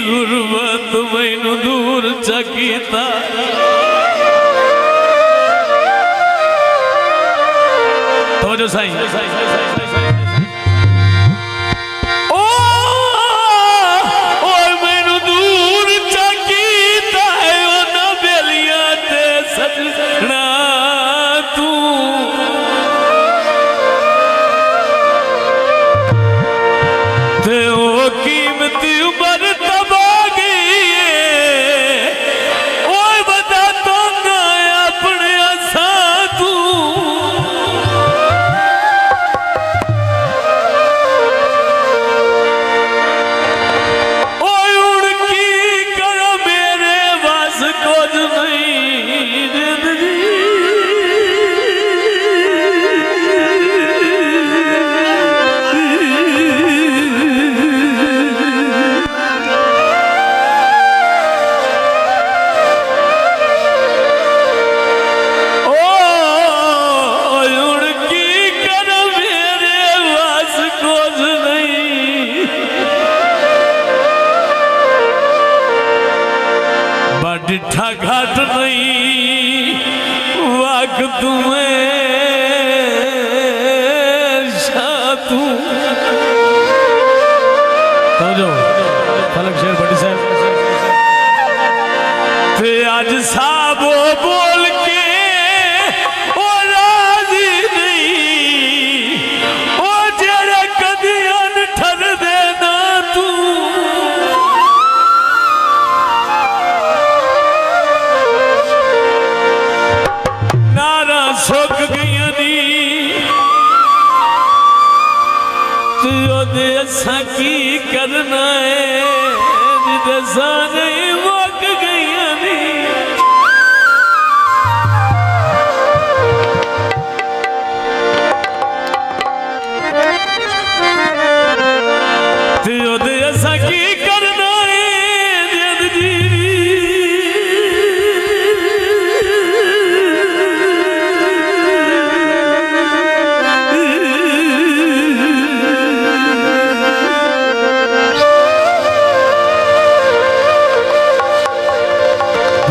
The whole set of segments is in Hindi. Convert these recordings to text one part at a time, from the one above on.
गुरबत मैनू दूर चकीता तो जो साईं डिठा घाट नहीं वाक तुम्हें शातू तो जो फलक शेर भट्टी साहब थे आज साबो बोल के ओ राजी नहीं ओ जेड़ा कदियान ठर देना तू सुख गई नी असा की करना है दसा नहीं मुक गई नी असा की करना है जद जी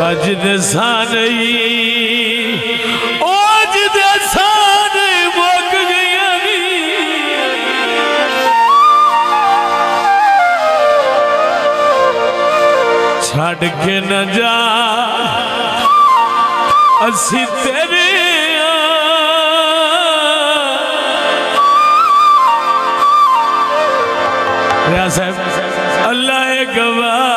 आज दसा नहीं आज दसा नहीं मुक गई छड़ के न जा असी तेरे साहब अल्लाह गवाह